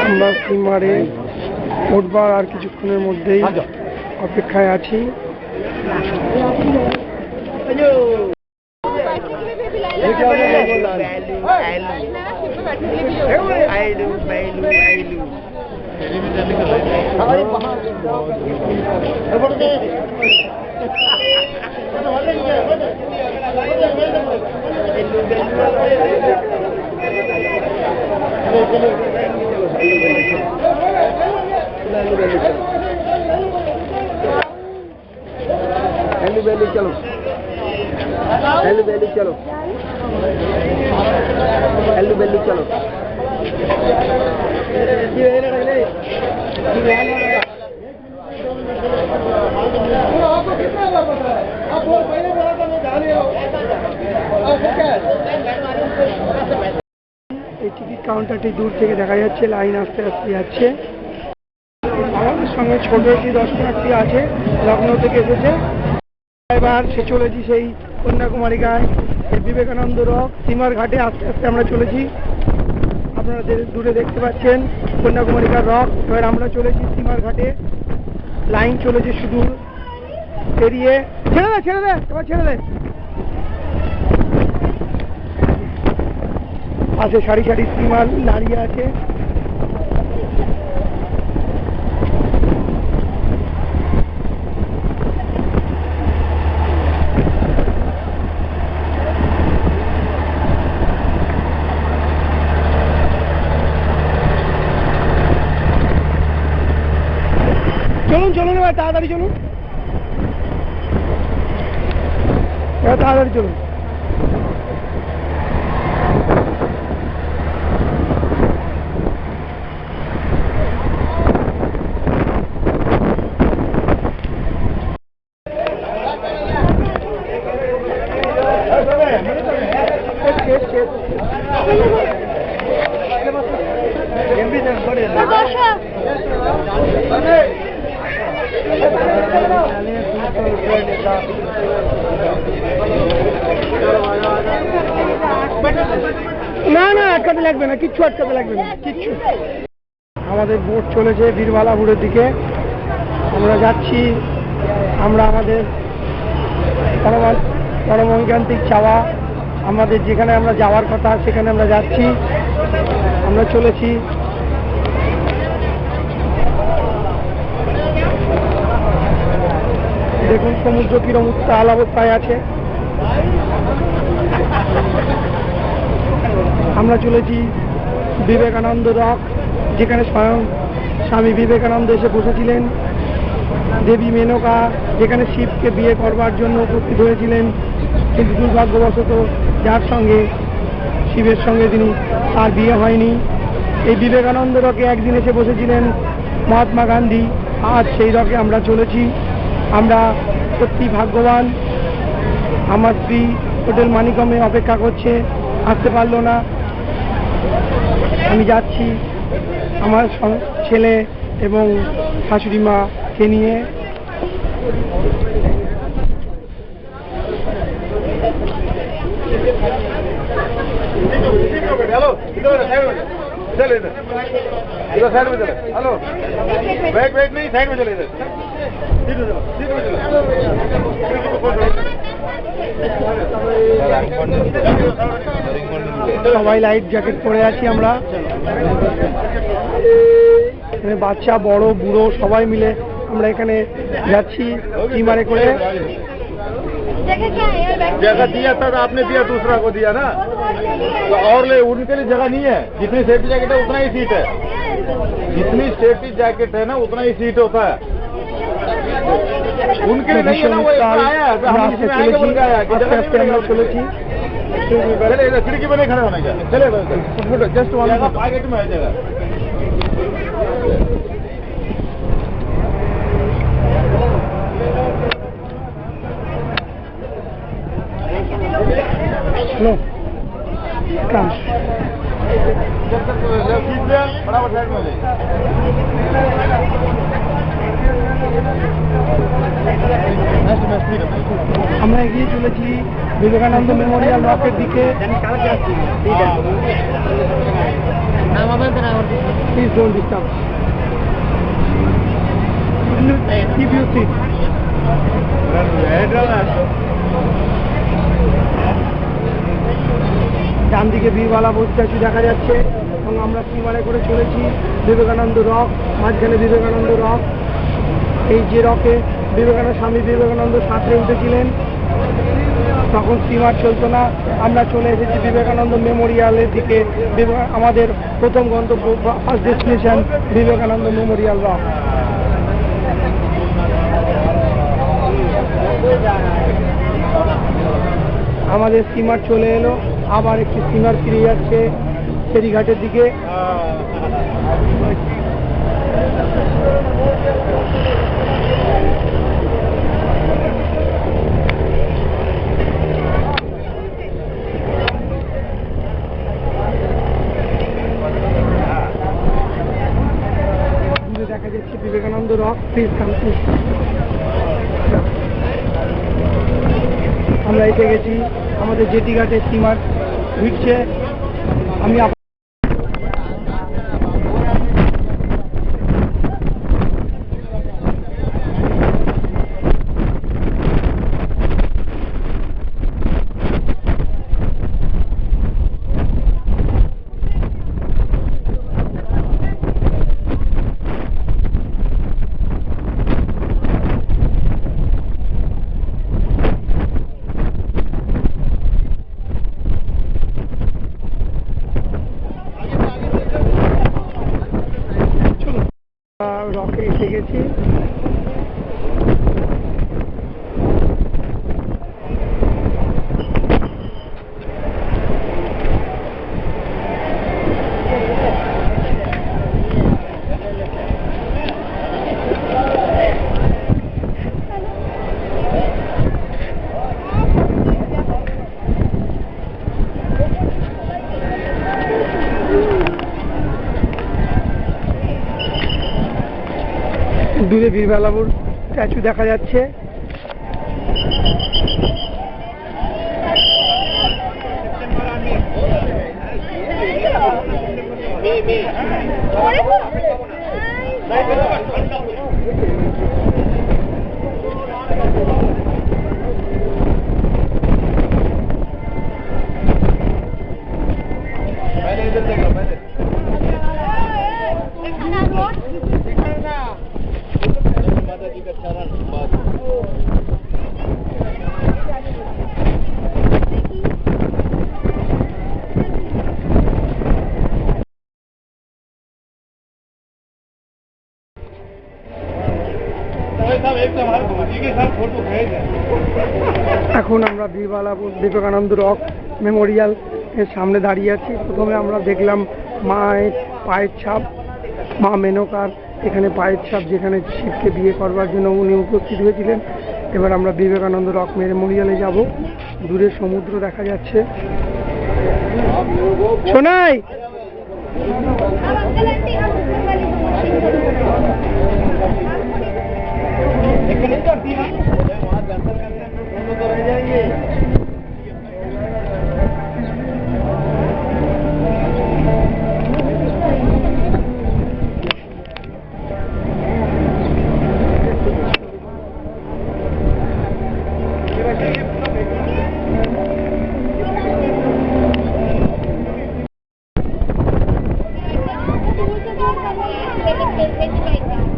আমরা স্টিমারে উঠবার আর কিছুক্ষণের মধ্যেই অপেক্ষায় আছি। चलो चलो चलो এই টিকিট কাউন্টারটি দূর থেকে দেখা যাচ্ছে, লাইন আস্তে আস্তে যাচ্ছে। আমাদের সঙ্গে ছোট একটি দর্শনার্থী আছে, লখনৌ থেকে এসেছে। এবার সে চলেছি সেই কন্যাকুমারিকায় বিবেকানন্দ রক স্টিমার ঘাটে। আস্তে আস্তে আমরা চলেছি, আপনারা দূরে দেখতে পাচ্ছেন কন্যাকুমারিকার রক। এবার আমরা চলেছি স্টিমার ঘাটে, লাইন চলেছে শুধু পেরিয়ে। ছেড়ে দে ছেড়ে দে, এবার ছেড়ে দে। পাশে সারি সারি স্টিমার দাঁড়িয়ে আছে। চলুন চলুন, এবার তাড়াতাড়ি চলুন, এবার তাড়াতাড়ি চলুন। না না, আটকাতে লাগবে না, কিচ্ছু আটকাতে লাগবে না, কিচ্ছু। আমাদের বোট চলেছে বীরবালাপুরের দিকে, আমরা যাচ্ছি। আমরা আমাদের পরমৈকান্তিক চাওয়া, আমাদের যেখানে আমরা যাওয়ার কথা সেখানে আমরা যাচ্ছি, আমরা চলেছি। দেখুন সমুদ্র কিরম উত্তাল অবস্থায় আছে। আমরা চলেছি বিবেকানন্দ রক, যেখানে স্বয়ং স্বামী বিবেকানন্দ এসে বসেছিলেন। দেবী মেনকা যেখানে শিবকে বিয়ে করবার জন্য উপস্থিত হয়েছিলেন, কিন্তু দুর্ভাগ্যবশত যার সঙ্গে শিবের সঙ্গে তার বিয়ে হয়নি। এই বিবেকানন্দ রকে একদিন এসে বসেছিলেন মহাত্মা গান্ধী। আজ সেই রকে আমরা চলেছি। আমরা সত্যি ভাগ্যবান। আমার স্ত্রী হোটেল মানিকমে অপেক্ষা করছে, আসতে পারলো না। আমি যাচ্ছি আমার ছেলে এবং শাশুড়ি মাকে নিয়ে। चल इधर इधर साइड में चले। हेलो बैक बैक नहीं, साइड में चले इधर। सीट में चलो, सीट में चलो। সবাই লাইফ জ্যাকেট পরে আছি আমরা। বাচ্চা বড় বুড়ো সবাই মিলে আমরা এখানে যাচ্ছি স্টিমারে করে। जगह दिया था आपने, दिया दूसरा को दिया ना, तो और ले उनके लिए जगह नहीं है। जितनी सेफ्टी जैकेट है उतना ही सीट है, जितनी सेफ्टी जैकेट है ना उतना ही सीट होता है। उनके लिए नहीं है ना, वो आया है चले इधर खिड़की में नहीं खड़े होने का। चले जस्ट वहाँ पॉकेट में है जगह। Please come. बराबर साइड में ले। আমরা এগিয়ে চলেছি বিবেকানন্দ মেমোরিয়াল রকের দিকে। Please don't disturb. Keep your seat. ডান দিকে বীরবালাপুর স্ট্যাচু দেখা যাচ্ছে এবং আমরা স্টিমারে করে চলেছি বিবেকানন্দ রক, মাঝখানে বিবেকানন্দ রক। এই যে রকে স্বামী বিবেকানন্দ সাঁতরে উঠেছিলেন, তখন স্টিমার চলতো না। আমরা চলে এসেছি বিবেকানন্দ মেমোরিয়ালের দিকে। আমাদের প্রথম গন্তব্য, first destination Vivekananda Memorial rock. আমাদের স্টিমার চলে এলো, আবার একটি স্টিমার ফিরে যাচ্ছে ফেরিঘাটের দিকে। দূরে দেখা যাচ্ছে Vivekananda rock. Please come, please. আমরা এসে গেছি, আমাদের জেটি ঘাটে স্টিমার ভিড়ছে। আমি রকে এসে গেছি। দূরে বীরবালাপুর স্ট্যাচু দেখা যাচ্ছে। এখন আমরা বীরবালাপুর বিবেকানন্দ রক মেমোরিয়াল এর সামনে দাঁড়িয়ে আছি। প্রথমে আমরা দেখলাম মায়ের পায়ের ছাপ, মা মেনকার এখানে পায়ের ছাপ, যেখানে শিবকে বিয়ে করবার জন্য উনি উপস্থিত হয়েছিলেন। এবার আমরা বিবেকানন্দ রক মেমোরিয়ালে যাব। দূরে সমুদ্র দেখা যাচ্ছে। শোনাই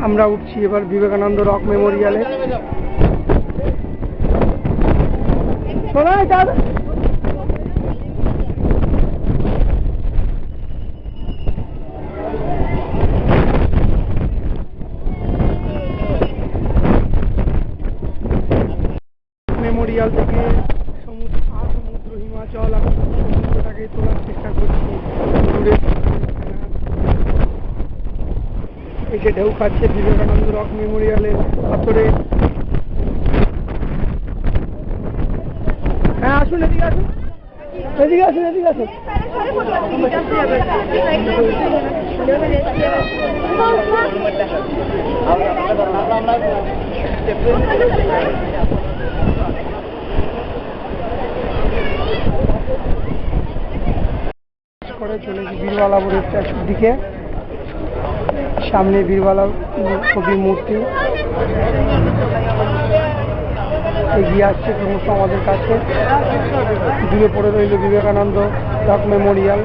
আমরা উঠছি এবার বিবেকানন্দ রক মেমোরিয়ালে। মেমোরিয়াল থেকে সমুদ্র হিমাচল, আমি সমুদ্রটাকে তোলার চেষ্টা করছি। দূরে এসে ঢেউ খাচ্ছে বিবেকানন্দ রক মেমোরিয়ালের পাথরে। হ্যাঁ আসুন, এদিকে আসুন, এদিকে আসুন, এদিকে আসুন। করে চলেছি বীরবালাপুরের স্ট্যাচুর দিকে। সামনে বীরবালা কবি মূর্তি এগিয়ে আসছে ক্রমশ আমাদের কাছে। দূরে পড়ে রইল বিবেকানন্দ রক মেমোরিয়াল।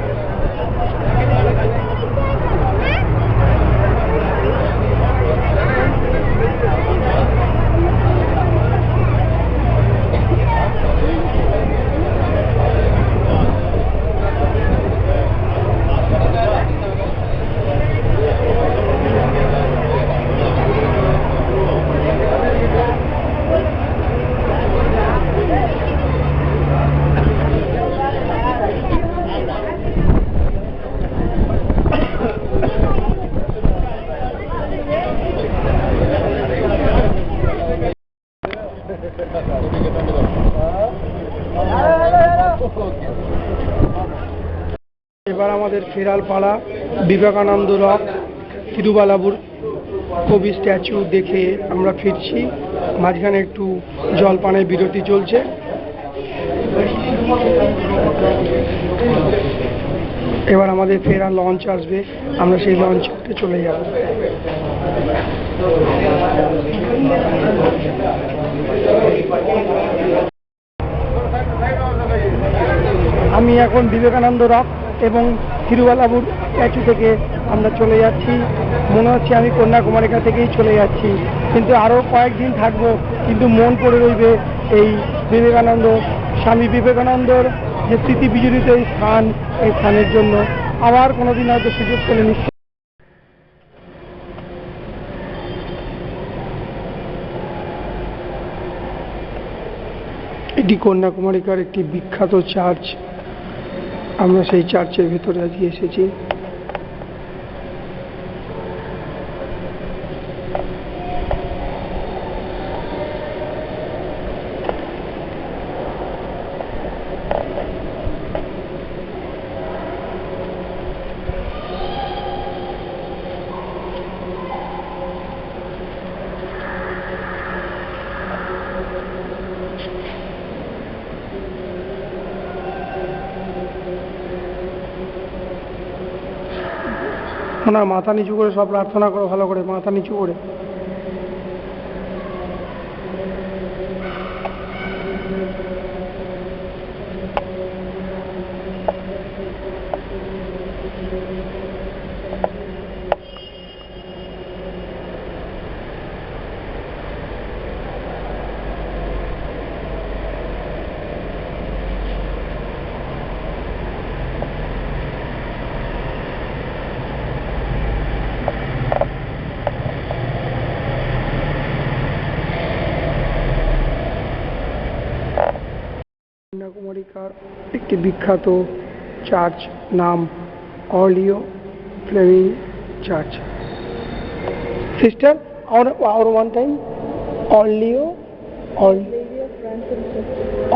এবার আমাদের ফেরাল পালা বিবেকানন্দ রক তিরুবালাপুর কবি স্ট্যাচু দেখে আমরা ফিরছি। মাঝখানে একটু জলপানের বিরতি চলছে। এবার আমাদের ফেরার লঞ্চ আসবে, আমরা সেই লঞ্চে উঠে চলে যাব। আমি এখন বিবেকানন্দ রক এবং তিরুবালাপুর স্ট্যাচু থেকে আমরা চলে যাচ্ছি। মনে হচ্ছে আমি কন্যাকুমারিকা থেকেই চলে যাচ্ছি, কিন্তু আরও কয়েকদিন থাকবো। কিন্তু মন পড়ে রইবে এই বিবেকানন্দ, স্বামী বিবেকানন্দর যে স্মৃতি বিজড়িত এই স্থান, এই স্থানের জন্য আবার কোনোদিন হয়তো সুযোগ পেলে নিশ্চয়। এটি কন্যাকুমারিকার একটি বিখ্যাত চার্চ। আমরা সেই চার্চের ভেতরে আজকে এসেছি। ওনার মাথা নিচু করে সব প্রার্থনা করো, ভালো করে মাথা নিচু করে। কন্যাকুমারিকার একটি বিখ্যাত চার্চ, নাম অর্লিও ফ্লেমিং church. Sister our one time অর্লিও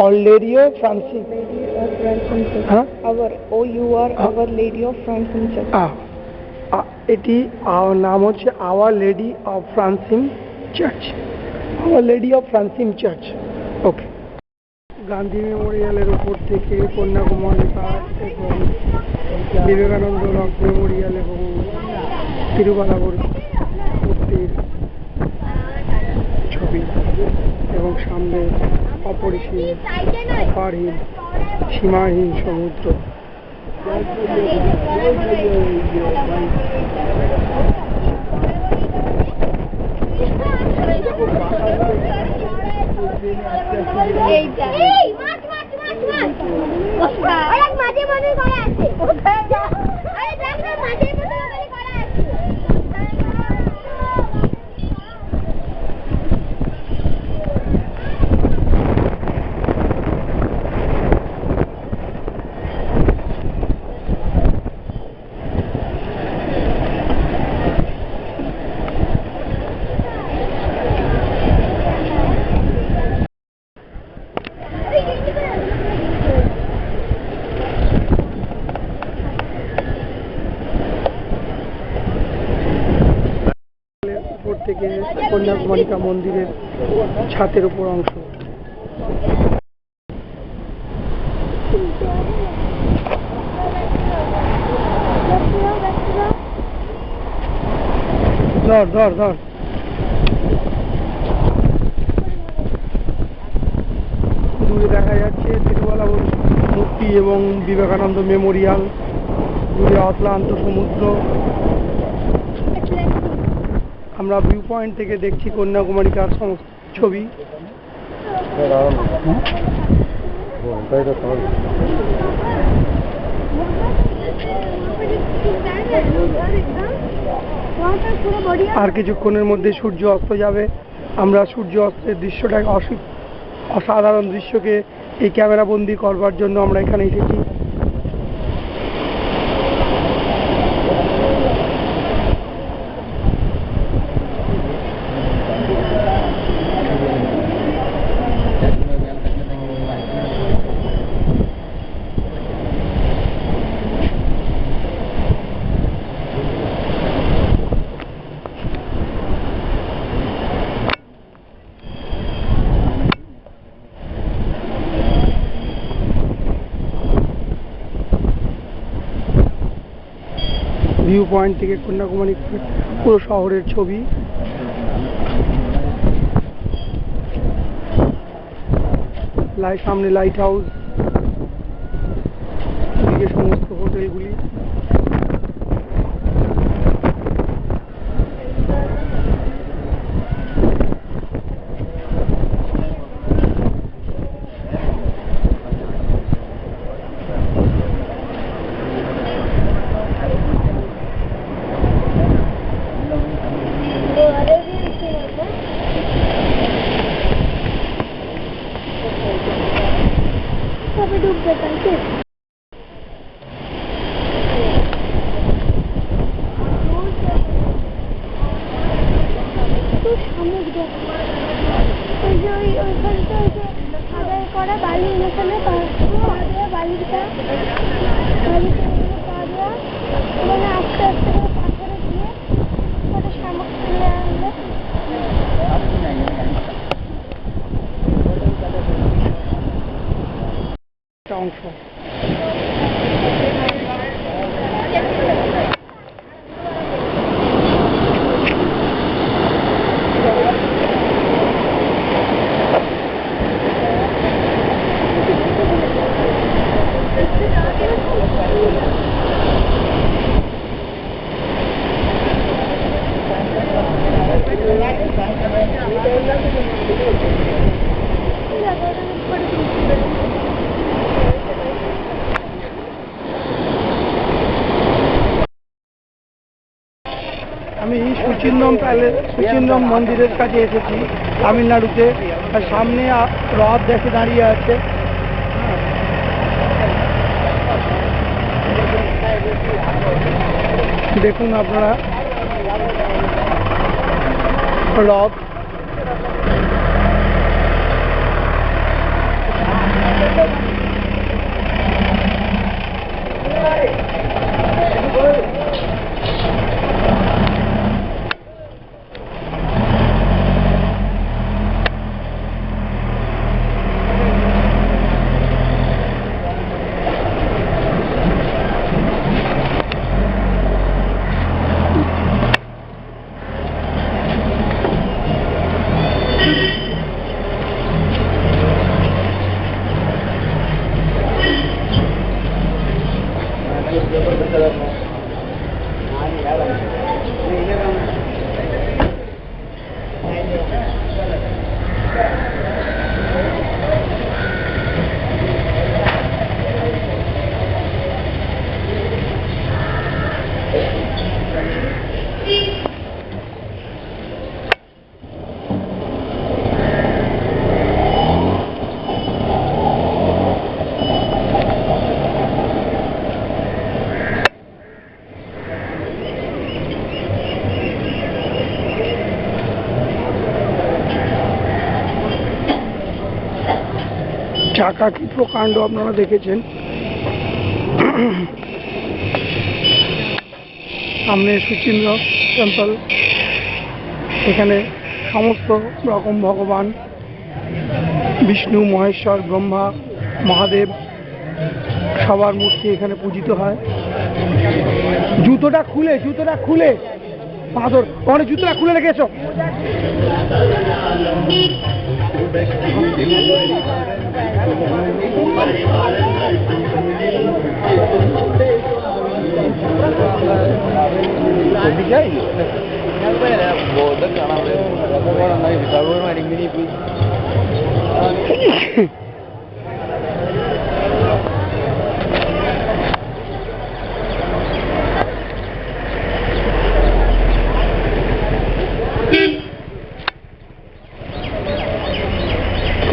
Orlerio Francis হ্যাঁ Our OUR Our Lady of Francine Church. এটি নাম হচ্ছে our lady of Francis church. Our lady of Francis church. Okay. Gandhi মেমোরিয়ালের উপর থেকে কন্যাকুমারিকা এবং বিবেকানন্দ রক মেমোরিয়াল এবং তিরুবালাপুর মূর্তির ছবি এবং সামনে অপরিসীম, অপারহীন, সীমাহীন সমুদ্র। থেকে কন্যাকুমারিকা মন্দিরের ছাতের উপর অংশ। ধর ধর ধর দূরে দেখা যাচ্ছে তিরুমালা মূর্তি এবং বিবেকানন্দ মেমোরিয়াল, দূরে অতলান্ত সমুদ্র। আমরা ভিউ পয়েন্ট থেকে দেখছি কন্যাকুমারিকার সমস্ত ছবি। আর কিছুক্ষণের মধ্যে সূর্য অস্ত যাবে। আমরা সূর্য অস্তের দৃশ্যটাকে অসাধারণ দৃশ্যকে এই ক্যামেরা বন্দি করবার জন্য আমরা এখানে এসেছি। ভিউ পয়েন্ট থেকে কন্যাকুমারী পুরো শহরের ছবি। সামনে লাইট হাউস, এদিকে সমস্ত হোটেলগুলি। অংশ আমি সুচিন্দ্রম মন্দিরের কাছে এসেছি তামিলনাড়ুতে। আর সামনে রথ দেখে দাঁড়িয়ে আছে। দেখুন আপনারা রথ। চাকা কি প্রকাণ্ড আপনারা দেখেছেন। সামনে সুচিন্দ্র টেম্পল। এখানে সমস্ত রকম ভগবান বিষ্ণু, মহেশ্বর, ব্রহ্মা, মহাদেব সবার মূর্তি এখানে পূজিত হয়। জুতোটা খুলে পাথর অনেক জুতোটা খুলে রেখেছো।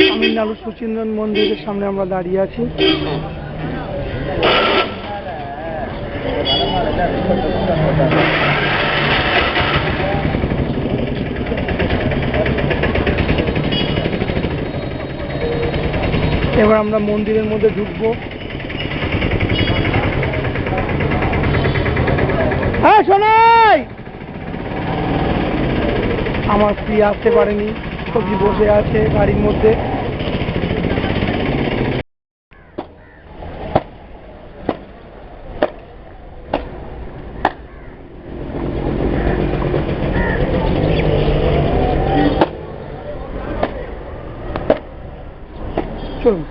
তামিলনাড়ু সুচিন্দন মন্দিরের সামনে আমরা দাঁড়িয়ে আছি। এবার আমরা মন্দিরের মধ্যে ঢুকবো। হ্যাঁ শোনাই, আমার স্ত্রী আসতে পারেনি, সবজি বসে আছে গাড়ির মধ্যে। চলুন,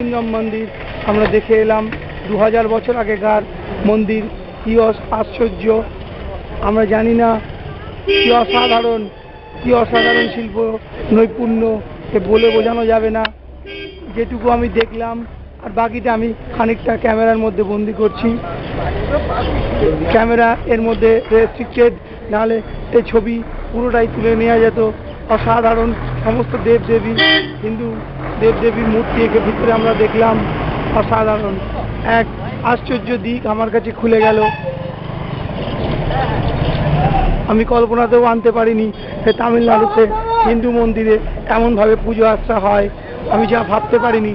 লিঙ্গম মন্দির আমরা দেখে এলাম। 2000 বছর আগেকার মন্দির, কি আশ্চর্য! আমরা জানি না কি অসাধারণ শিল্প নৈপুণ্য, এ বলে বোঝানো যাবে না। যেটুকু আমি দেখলাম আর বাকিটা আমি খানিকটা ক্যামেরার মধ্যে বন্দি করছি। ক্যামেরা এর মধ্যে রেস্ট্রিক্টেড, নাহলে এই ছবি পুরোটাই তুলে নেওয়া যেত। অসাধারণ সমস্ত দেবদেবী, হিন্দু দেবদেবীর মূর্তি একে ভিতরে আমরা দেখলাম। অসাধারণ এক আশ্চর্য দিক আমার কাছে খুলে গেল। আমি কল্পনাতেও আনতে পারিনি যে তামিলনাড়ুতে হিন্দু মন্দিরে এমনভাবে পুজো আর্চা হয়, আমি যা ভাবতে পারিনি।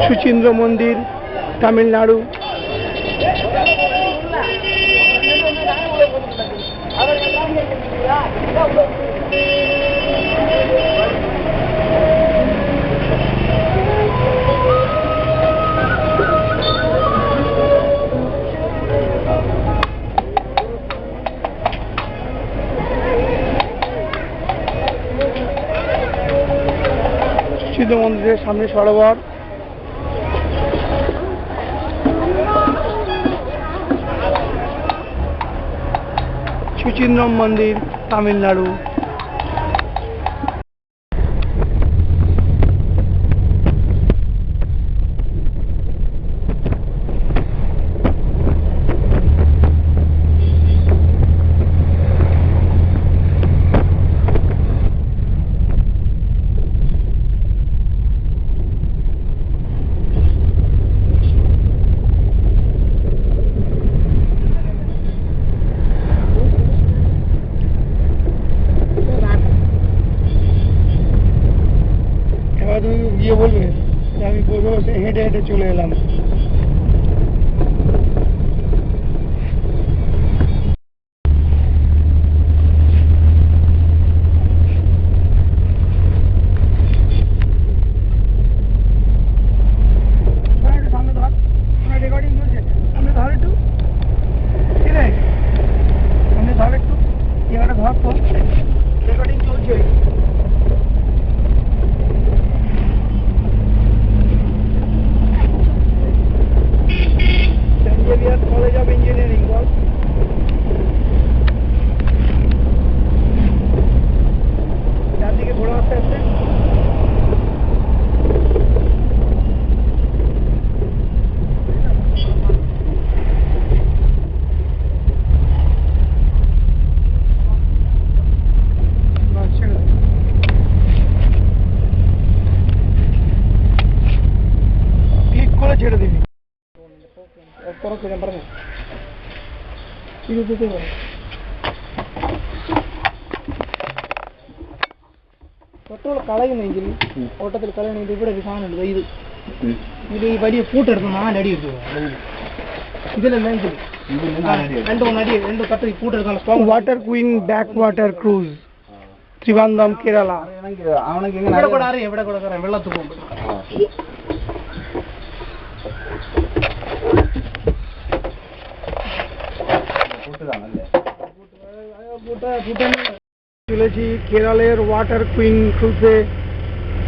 সুচিন্দ্র মন্দির, তামিলনাড়ু। সুচিন্দ্র মন্দিরের সামনে সরোবর। সুচিন্দ্রম মন্দির, তামিলনাড়ু। তুমি গিয়ে বলবে যে আমি বসে বসে হেঁটে হেঁটে চলে এলাম। সামনে ধর, রেকর্ডিং চলছে, সামনে ধর একটু, ঠিক আছে সামনে ধর একটু, জায়গাটা ধর তো, রেকর্ডিং চলছে। কলেজ অফ ইঞ্জিনিয়ারিং বল। চারদিকে ঘোরা আস্তে আস্তে। ক্লিক করে ছেড়ে দিবি। Espero que siempre. തൊട്ടുള്ള കളയുന്നെങ്കിൽ ഓട്ടത്തിൽ കളയണമെങ്കിൽ ഇവിടെ ഒരു സാധനം ഉണ്ട് ഇത് ഇത് ഈ വലിയ പൂട്ടെടുത്ത് 4 അടി എടുത്തു ഇതിലെല്ലാം ഇതിൽ രണ്ട് കട്ട് ഈ പൂട്ടെടുക്കാനുള്ള strong water queen backwater cruise Trivandrum Kerala ഇവിടെ കൂടെ അറിയാം വെള്ളത്തിൽ പോകുമ്പോൾ চলেছি কেরলের ওয়াটার কুইন ক্রুজে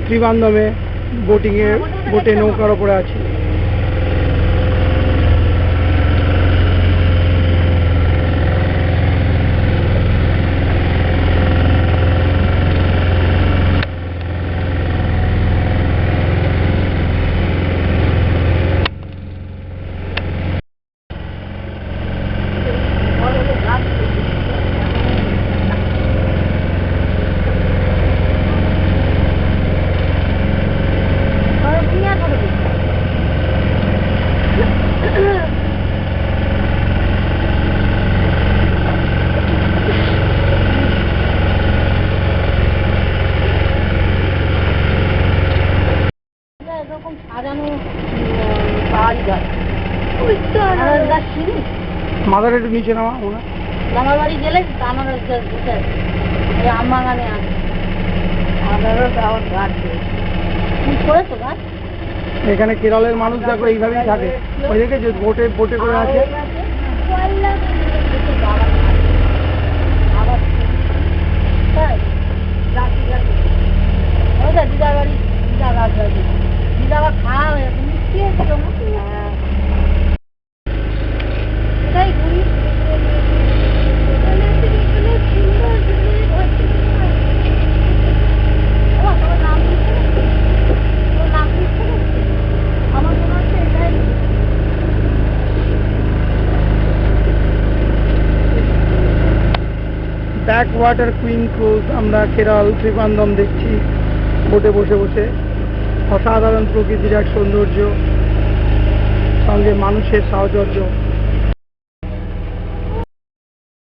ত্রিবান্ধমে বোটে নৌকার ওপরে আছি মাদার একটু নিচে নামা মনে আমার বাড়ি গেলে আমার আম্মা গানে করেছো গাছ এখানে কেরলের মানুষ দেখো এইভাবেই থাকে ওই দেখে যে বোটে করে আছে দিদা বাড়ি দিদা গাছ দিদা আবার খাওয়া হয়ে গেছে মিষ্টি হয়েছিল এটাই ঘুরি আমার মনে হচ্ছে এটাই ব্যাক ওয়াটার কুইন ক্রুজ আমরা কেরল ত্রিবান্ধম দেখছি বোটে বসে বসে অসাধারণ প্রকৃতির এক সৌন্দর্য সঙ্গে মানুষের সাহচর্য